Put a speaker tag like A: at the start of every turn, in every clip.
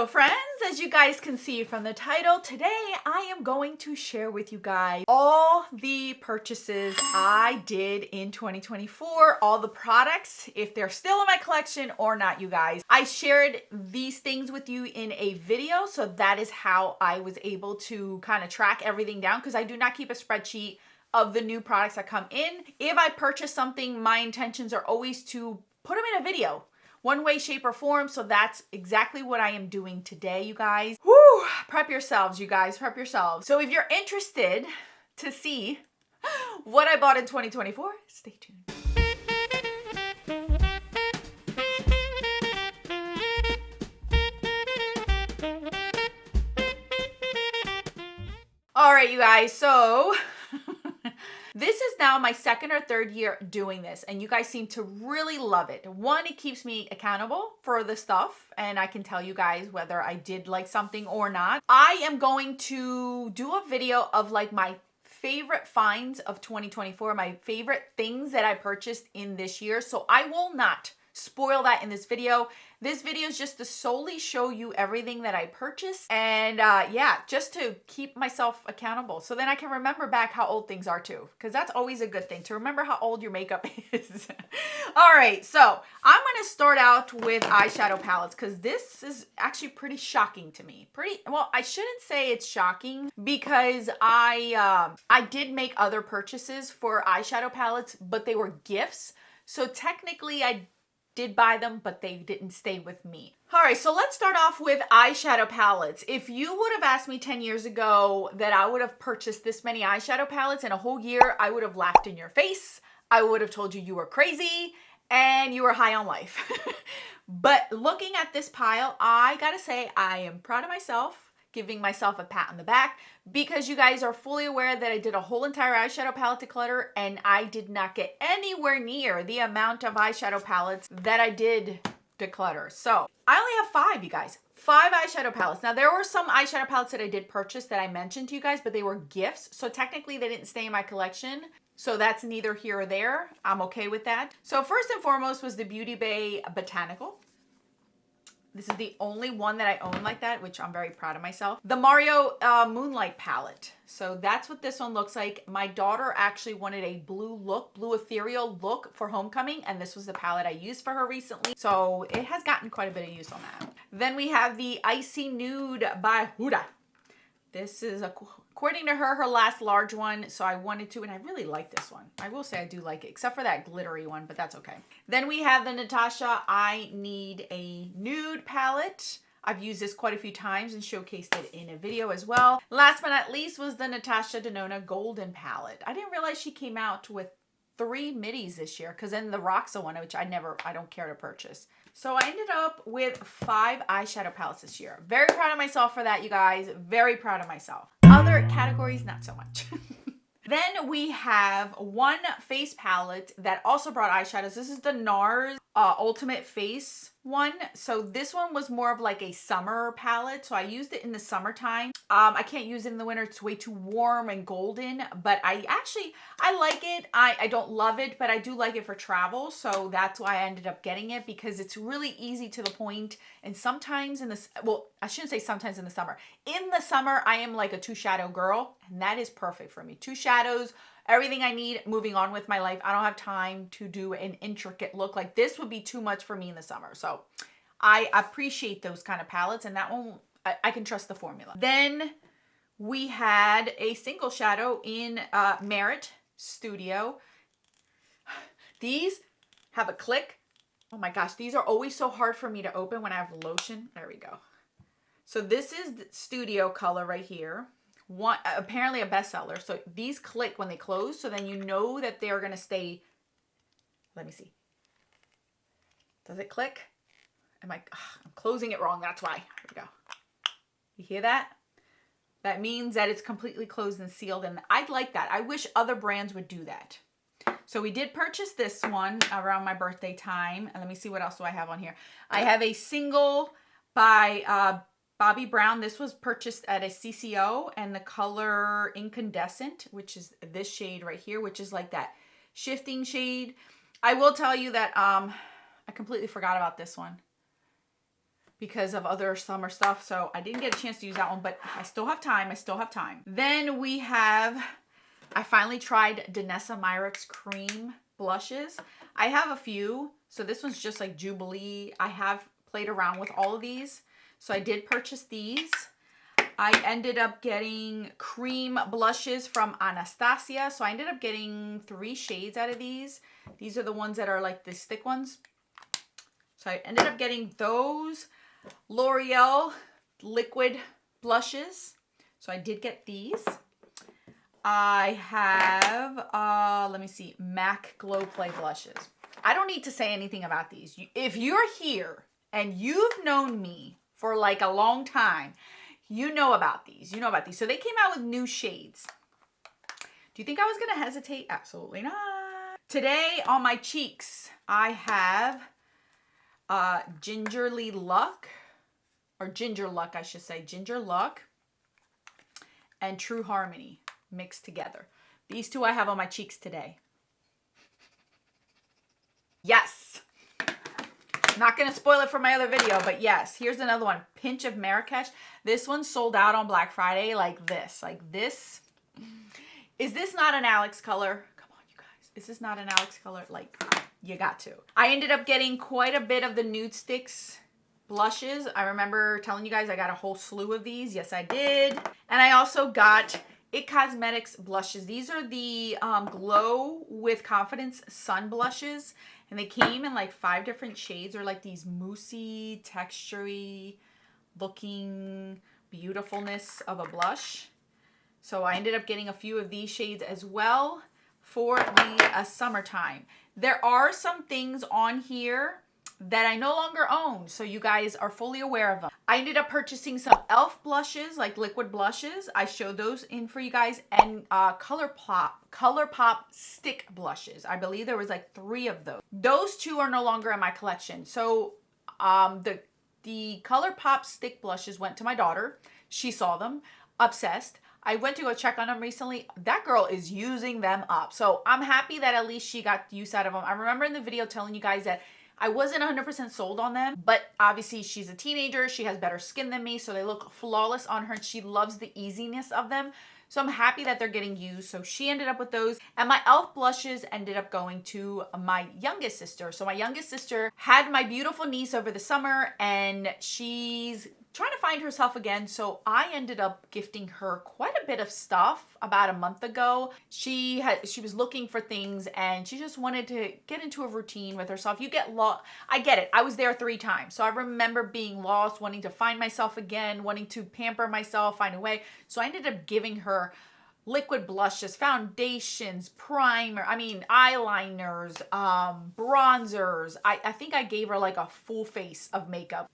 A: Hello friends, as you guys can see from the title, today I am going to share with you guys all the purchases I did in 2024, all the products, if they're still in my collection or not, you guys. I shared these things with you in a video, so that is how I was able to kind of track everything down, because I do not keep a spreadsheet of the new products that come in. If I purchase something, my intentions are always to put them in a video, one way, shape, or form. So that's exactly what I am doing today, you guys. Woo! Prep yourselves, you guys. Prep yourselves. So if you're interested to see what I bought in 2024, stay tuned. All right, you guys. So this is now my second or third year doing this, and you guys seem to really love it. One, it keeps me accountable for the stuff, and I can tell you guys whether I did like something or not. I am going to do a video of like my favorite finds of 2024, my favorite things that I purchased in this year. So I will not spoil that in this video. This video is just to solely show you everything that I purchased, and yeah, just to keep myself accountable, so then I can remember back how old things are too, because that's always a good thing, to remember how old your makeup is. All right, so I'm going to start out with eyeshadow palettes, because this is actually pretty shocking to me. Well, I shouldn't say it's shocking, because I did make other purchases for eyeshadow palettes, but they were gifts, so technically I did buy them, but they didn't stay with me. All right, so let's start off with eyeshadow palettes. If you would have asked me 10 years ago that I would have purchased this many eyeshadow palettes in a whole year, I would have laughed in your face. I would have told you were crazy and you were high on life. But looking at this pile, I gotta say I am proud of myself, giving myself a pat on the back, because you guys are fully aware that I did a whole entire eyeshadow palette declutter, and I did not get anywhere near the amount of eyeshadow palettes that I did declutter. So I only have 5, you guys. 5 eyeshadow palettes. Now, there were some eyeshadow palettes that I did purchase that I mentioned to you guys, but they were gifts. So technically they didn't stay in my collection. So that's neither here or there. I'm okay with that. So first and foremost was the Beauty Bay Botanical. This is the only one that I own like that, which I'm very proud of myself. The Mario Moonlight palette. So that's what this one looks like. My daughter actually wanted a blue look, blue ethereal look for homecoming, and this was the palette I used for her recently. So it has gotten quite a bit of use on that. Then we have the Icy Nude by Huda. This is, according to her, her last large one, so I wanted to, and I really like this one. I will say I do like it, except for that glittery one, but that's okay. Then we have the Natasha I Need a Nude palette. I've used this quite a few times and showcased it in a video as well. Last but not least was the Natasha Denona Golden palette. I didn't realize she came out with 3 middies this year, because then the Roxa one, which I don't care to purchase. So I ended up with 5 eyeshadow palettes this year. Very proud of myself for that, you guys. Very proud of myself. Other categories, not so much. Then we have one face palette that also brought eyeshadows. This is the NARS Ultimate Face one. So this one was more of like a summer palette. So I used it in the summertime. I can't use it in the winter. It's way too warm and golden, but I like it. I don't love it, but I do like it for travel. So that's why I ended up getting it, because it's really easy to the point. And sometimes in this, well, I shouldn't say sometimes in the summer. In the summer, I am like a 2 shadow girl, and that is perfect for me. 2 shadows, everything I need, moving on with my life. I don't have time to do an intricate look. Like this would be too much for me in the summer. So I appreciate those kind of palettes, and that one, I can trust the formula. Then we had a single shadow in Merit Studio. These have a click. Oh my gosh, these are always so hard for me to open when I have lotion. There we go. So this is the Studio color right here. One, apparently a bestseller. So these click when they close, so then you know that they're going to stay. Let me see. Does it click? I'm closing it wrong. That's why. Here we go. You hear that? That means that it's completely closed and sealed, and I'd like that. I wish other brands would do that. So we did purchase this one around my birthday time. And let me see, what else do I have on here? I have a single by Bobbi Brown. This was purchased at a CCO, and the color Incandescent, which is this shade right here, which is like that shifting shade. I will tell you that I completely forgot about this one. because of other summer stuff. So I didn't get a chance to use that one, but I still have time. I still have time. Then we have, I finally tried Danessa Myricks cream blushes. I have a few. So this one's just like Jubilee. I have played around with all of these. So I did purchase these. I ended up getting cream blushes from Anastasia. So I ended up getting 3 shades out of these. These are the ones that are like the stick ones. So I ended up getting those L'Oreal liquid blushes. So I did get these. I have, let me see, MAC Glow Play blushes. I don't need to say anything about these. If you're here and you've known me for like a long time, you know about these. You know about these. So they came out with new shades. Do you think I was going to hesitate? Absolutely not. Today on my cheeks, I have Gingerly Luck, or Ginger Luck, I should say. Ginger Luck and True Harmony mixed together. These two I have on my cheeks today. Yes. Not going to spoil it for my other video, but yes. Here's another one. Pinch of Marrakesh. This one sold out on Black Friday like this. Like this. Is this not an Alex color? Come on, you guys. Is this not an Alex color? Like, you got to. I ended up getting quite a bit of the Nude Sticks blushes. I remember telling you guys I got a whole slew of these. Yes, I did. And I also got It Cosmetics blushes. These are the Glow with Confidence Sun blushes. And they came in like 5 different shades, or like these moussey, textury looking beautifulness of a blush. So I ended up getting a few of these shades as well for the summertime. There are some things on here that I no longer own, so you guys are fully aware of them. I ended up purchasing some e.l.f. blushes, like liquid blushes. I showed those in for you guys, and ColourPop stick blushes. I believe there was like 3 of those. Those 2 are no longer in my collection. So the ColourPop stick blushes went to my daughter. She saw them, obsessed. I went to go check on them recently. That girl is using them up. So I'm happy that at least she got use out of them. I remember in the video telling you guys that I wasn't 100% sold on them, but obviously she's a teenager. She has better skin than me, so they look flawless on her. She loves the easiness of them. So I'm happy that they're getting used. So she ended up with those. And my e.l.f. blushes ended up going to my youngest sister. So my youngest sister had my beautiful niece over the summer, and she's trying to find herself again. So I ended up gifting her quite a bit of stuff about a month ago. She was looking for things, and she just wanted to get into a routine with herself. You get lost. I get it. I was there 3 times. So I remember being lost, wanting to find myself again, wanting to pamper myself, find a way. So I ended up giving her liquid blushes, foundations, primer, eyeliners, bronzers. I think I gave her like a full face of makeup.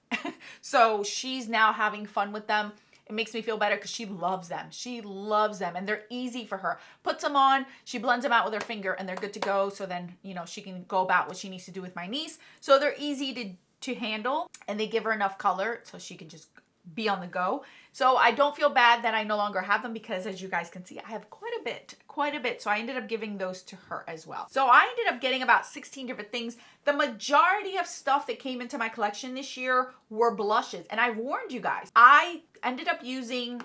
A: So she's now having fun with them. It makes me feel better because she loves them. She loves them, and they're easy for her. Puts them on, she blends them out with her finger, and they're good to go. So then, you know, she can go about what she needs to do with my niece. So they're easy to handle, and they give her enough color so she can just be on the go. So I don't feel bad that I no longer have them, because as you guys can see, I have quite a bit. So I ended up giving those to her as well. So I ended up getting about 16 different things. The majority of stuff that came into my collection this year were blushes. And I warned you guys, I ended up using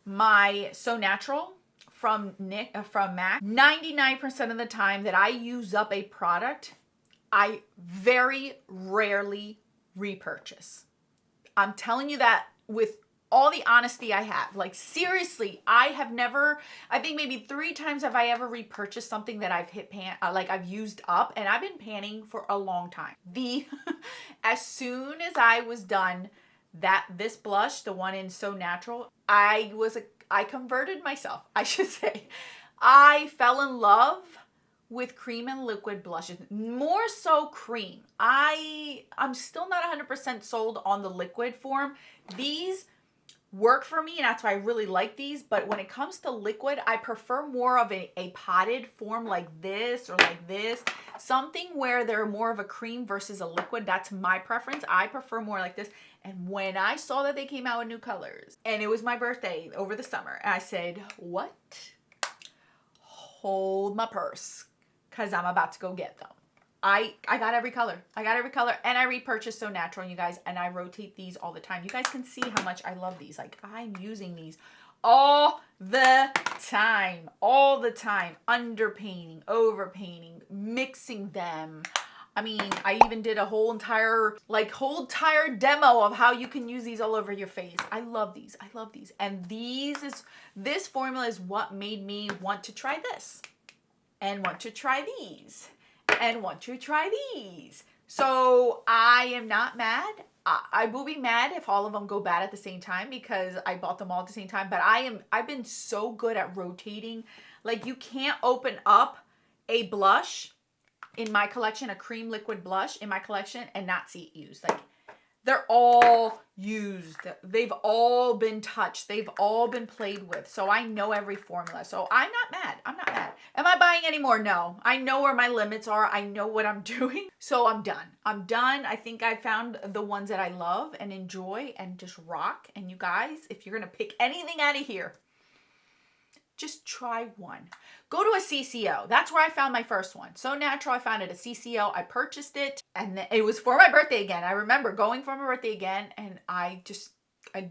A: my So Natural from MAC. 99% of the time that I use up a product, I very rarely repurchase. I'm telling you that with all the honesty I have. Like, seriously, I have never, I think maybe 3 times have I ever repurchased something that I've I've used up, and I've been panning for a long time. As soon as I was done this blush, the one in So Natural, I converted myself, I should say. I fell in love with cream and liquid blushes, more so cream. I'm still not 100% sold on the liquid form. These work for me, and that's why I really like these. But when it comes to liquid, I prefer more of a potted form like this, or like this. Something where they're more of a cream versus a liquid. That's my preference. I prefer more like this. And when I saw that they came out with new colors, and it was my birthday over the summer, I said, what? Hold my purse, because I'm about to go get them. I got every color. I got every color, and I repurchased So Natural, you guys, and I rotate these all the time. You guys can see how much I love these. Like, I'm using these all the time. All the time. Underpainting, overpainting, mixing them. I mean, I even did a whole entire demo of how you can use these all over your face. I love these. I love these. And this formula is what made me want to try this and want to try these and want to try these. So I am not mad. I will be mad if all of them go bad at the same time because I bought them all at the same time. But I've been so good at rotating. Like, you can't open up a blush in my collection, a cream liquid blush in my collection, and not see it used. Like, they're all used. They've all been touched. They've all been played with. So I know every formula. So I'm not mad. I'm not mad. Am I buying any more? No. I know where my limits are. I know what I'm doing. So I'm done. I'm done. I think I found the ones that I love and enjoy and just rock. And you guys, if you're going to pick anything out of here, just try one. Go to a CCO. That's where I found my first one. So Natural, I found it at CCO. I purchased it, and it was for my birthday again. I remember going for my birthday again, and I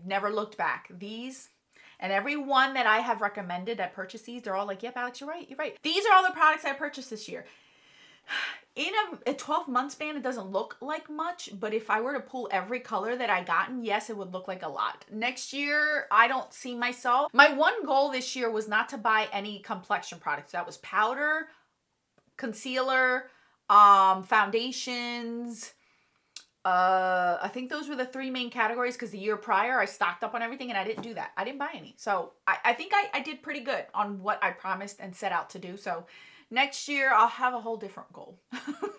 A: never looked back. These, and every one that I have recommended that purchased these, they're all like, yep, Alex, you're right. You're right. These are all the products I purchased this year. In a 12-month span, it doesn't look like much, but if I were to pull every color that I gotten, yes, it would look like a lot. Next year, I don't see myself. My one goal this year was not to buy any complexion products. That was powder, concealer, foundations. I think those were the three main categories because the year prior, I stocked up on everything and I didn't do that. I didn't buy any. So I think I did pretty good on what I promised and set out to do. So next year, I'll have a whole different goal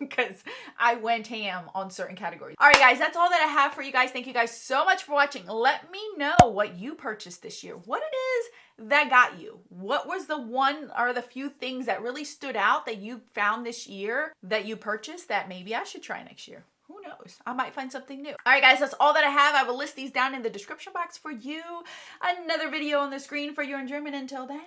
A: because I went ham on certain categories. All right, guys, that's all that I have for you guys. Thank you guys so much for watching. Let me know what you purchased this year, what it is that got you. What was the one or the few things that really stood out that you found this year that you purchased that maybe I should try next year? Who knows? I might find something new. All right, guys, that's all that I have. I will list these down in the description box for you. Another video on the screen for your enjoyment. Until then.